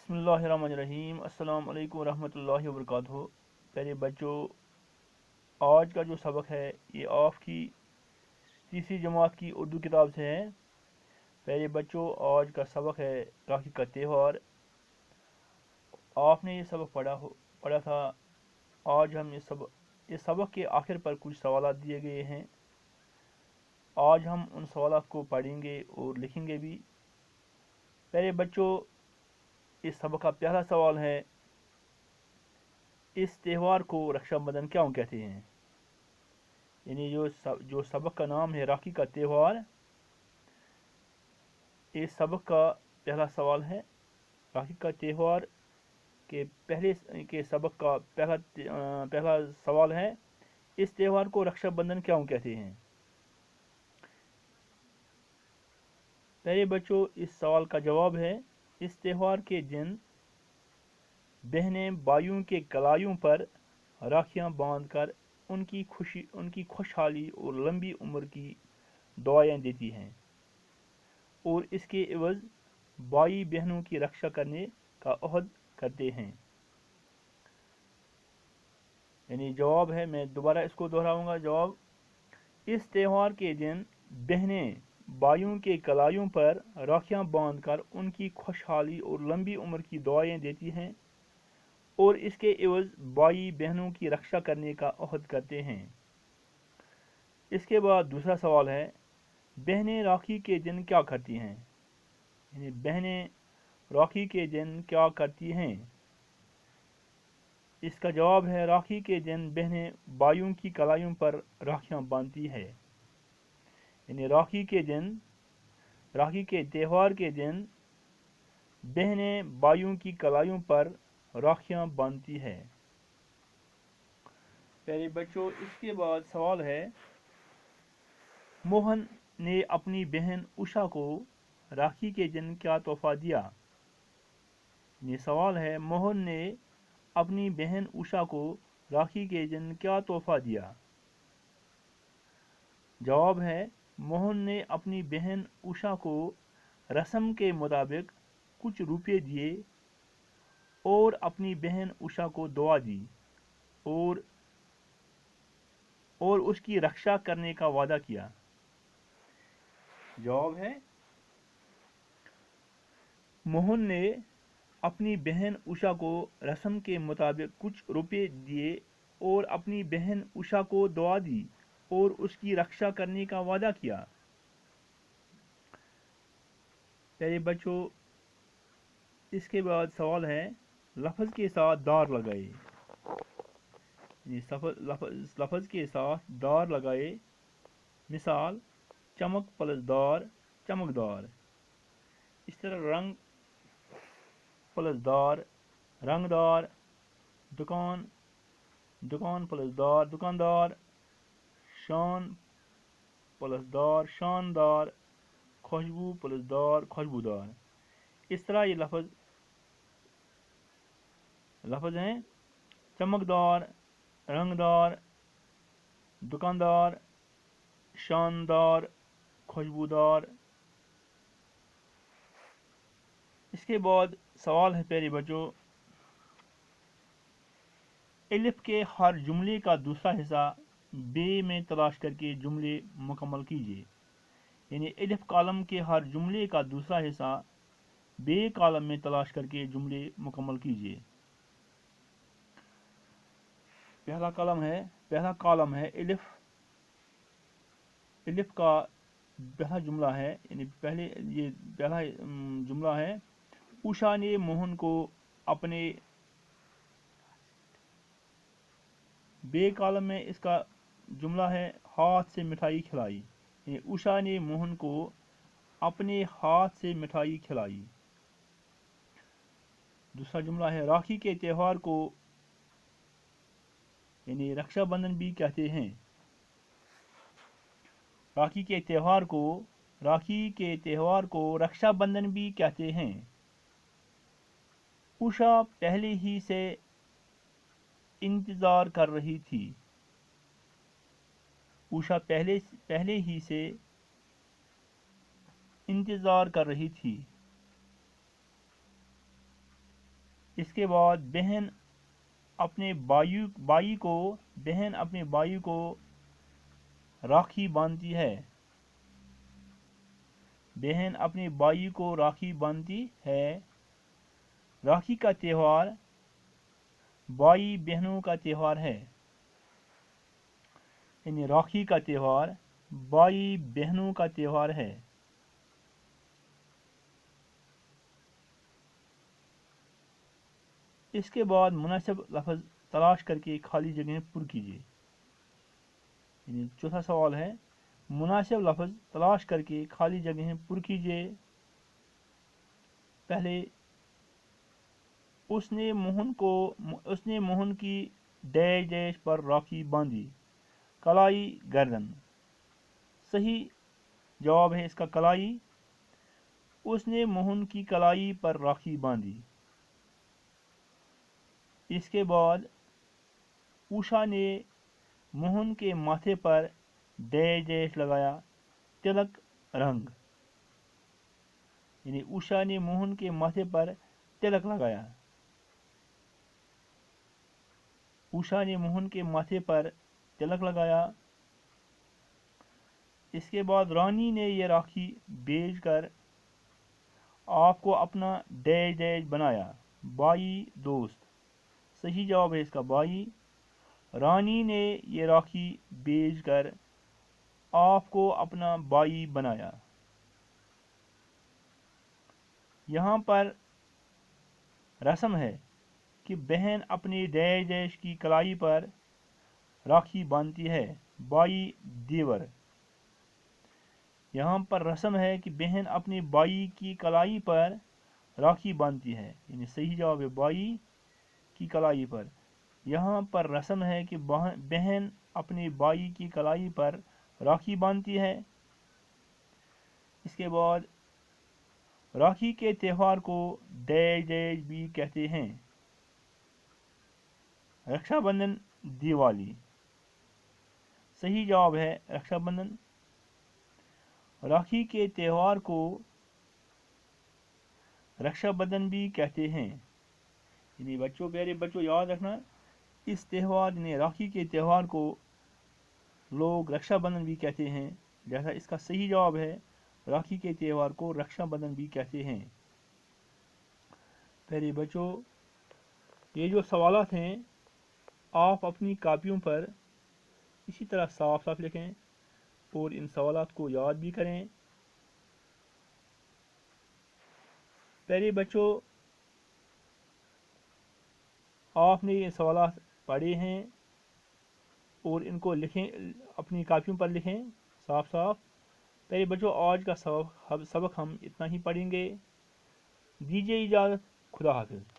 बिस्मिल्लाहिर्रहमानिर्रहीम। अस्सलाम वालेकुम रहमतुल्लाहि व बरकातुहू। प्यारे बच्चों, आज का जो सबक है ये आपकी तीसरी जमात की उर्दू किताब से है। प्यारे बच्चों, आज का सबक है राखी का त्यौहार। आपने ये सबक पढ़ा था। आज हम इस सबक के आखिर पर कुछ सवाल दिए गए हैं। आज हम उन सवाल को पढ़ेंगे और लिखेंगे भी। प्यारे बच्चों, इस सबक का पहला सवाल है, इस त्यौहार को रक्षाबंधन क्यों कहते हैं? यानी जो सबक का नाम है राखी का त्यौहार, इस सबक का पहला सवाल है। राखी का त्यौहार के पहले के सबक का पहला सवाल है, इस त्यौहार को रक्षाबंधन क्यों कहते हैं? प्यारे बच्चों, इस सवाल का जवाब है, इस त्यौहार के दिन बहनें भाइयों के कलाइयों पर राखियां बांधकर उनकी खुशहाली और लंबी उम्र की दुआएं देती हैं और इसके एवज भाई बहनों की रक्षा करने का अहद करते हैं। यानी जवाब है, मैं दोबारा इसको दोहराऊंगा। जवाब, इस त्यौहार के दिन बहनें भाइयों के कलाइयों पर राखियां बांधकर उनकी खुशहाली और लंबी उम्र की दुआएं देती हैं और इसके एवज भाई बहनों की रक्षा करने का अहद करते हैं। इसके बाद दूसरा सवाल है, बहनें राखी के दिन क्या करती हैं? यानी बहनें राखी के दिन क्या करती हैं? इसका जवाब है, राखी के दिन बहनें भाइयों की कलाइयों पर राखियां बांधती है। यानी राखी के त्यौहार के दिन बहनें भाइयों की कलाइयों पर राखियां बांधती है। प्यारे बच्चों, इसके बाद सवाल है, मोहन ने अपनी बहन उषा को राखी के दिन क्या तोहफा दिया? ये सवाल है, मोहन ने अपनी बहन उषा को राखी के दिन क्या तोहफा दिया? जवाब है, मोहन ने अपनी बहन उषा को रस्म के मुताबिक कुछ रुपये दिए और अपनी बहन उषा को दुआ दी और उसकी रक्षा करने का वादा किया। जवाब है, मोहन ने अपनी बहन उषा को रस्म के मुताबिक कुछ रुपये दिए और अपनी बहन उषा को दुआ दी और उसकी रक्षा करने का वादा किया। प्यारे बच्चों, इसके बाद सवाल है, लफ्ज़ के साथ दार लगाए। लफ्ज़ के साथ दार लगाए। मिसाल, चमक प्लस दार, चमकदार। इस तरह रंग प्लस दार, रंगदार। दुकान, दुकान प्लस दार, दुकानदार। शान प्लस दार, शानदार। खुशबू प्लस दार, खुशबूदार। इस तरह ये लफ्ज़ हैं, चमकदार, रंगदार, दुकानदार, शानदार, खुशबूदार। इसके बाद सवाल है, प्यारे बच्चों, एलिफ के हर जुमले का दूसरा हिस्सा बे में तलाश करके जुमले मुकम्मल कीजिए। यानी एलिफ कॉलम के हर जुमले का दूसरा हिस्सा बे कॉलम में तलाश करके जुमले मुकम्मल कीजिए। पहला कॉलम है एलिफ का पहला जुमला है। यानी पहला जुमला है, उषा ने मोहन को अपने, बे कॉलम में इसका जुमला है, हाथ से मिठाई खिलाई। यानी उषा ने मोहन को अपने हाथ से मिठाई खिलाई। दूसरा जुमला है, राखी के त्यौहार को यानी रक्षाबंधन भी कहते हैं। राखी के त्यौहार को रक्षाबंधन भी कहते हैं। उषा पहले ही से इंतजार कर रही थी। उषा पहले ही से इंतजार कर रही थी। इसके बाद बहन अपने भाई को राखी बांधती है। बहन अपने भाई को राखी बांधती है। राखी का त्यौहार भाई बहनों का त्यौहार है। यानी राखी का त्यौहार भाई बहनों का त्यौहार है। इसके बाद मुनासिब लफ्ज़ तलाश करके खाली जगह पुर कीजिए। यानी चौथा सवाल है, मुनासिब लफ्ज़ तलाश करके खाली जगह पुर कीजिए। पहले, उसने मोहन की डैश डैश पर राखी बांधी। कलाई गर्दन। सही जवाब है इसका कलाई। उसने मोहन की कलाई पर राखी बांधी। इसके बाद उषा ने मोहन के माथे पर डैश डैश लगाया। तिलक रंग। यानी उषा ने मोहन के माथे पर तिलक लगाया। उषा ने मोहन के माथे पर तिलक लगाया। इसके बाद रानी ने यह राखी बेचकर आपको अपना डैश डैश बनाया। भाई दोस्त। सही जवाब है इसका भाई। रानी ने यह राखी बेचकर आपको अपना भाई बनाया। यहाँ पर रस्म है कि बहन अपनी डैश डैश की कलाई पर राखी बांधती है। भाई देवर। यहाँ पर रस्म है कि बहन अपने भाई की कलाई पर राखी बांधती है। यानी सही जवाब है भाई की कलाई पर। यहाँ पर रस्म है कि बहन अपने भाई की कलाई पर राखी बांधती है। इसके बाद राखी के त्यौहार को डैश डैश भी कहते हैं। रक्षाबंधन, दिवाली। सही जवाब है रक्षाबंधन। राखी के त्यौहार को रक्षाबंधन भी कहते हैं। यानी बच्चों, प्यारे बच्चों, याद रखना, इस त्यौहार ने राखी के त्यौहार को लोग रक्षाबंधन भी कहते हैं। जैसा इसका सही जवाब है, राखी के त्यौहार को रक्षाबंधन भी कहते हैं। प्यारे बच्चों, ये जो सवालात हैं आप अपनी कापियों पर इसी तरह साफ साफ लिखें और इन सवालात को याद भी करें। प्यारे बच्चों, आपने ये सवालात पढ़े हैं और इनको लिखें, अपनी कापियों पर लिखें साफ साफ। प्यारे बच्चों, आज का सबक हम इतना ही पढ़ेंगे। दीजिए इजाज़त। खुदा हाफिज़।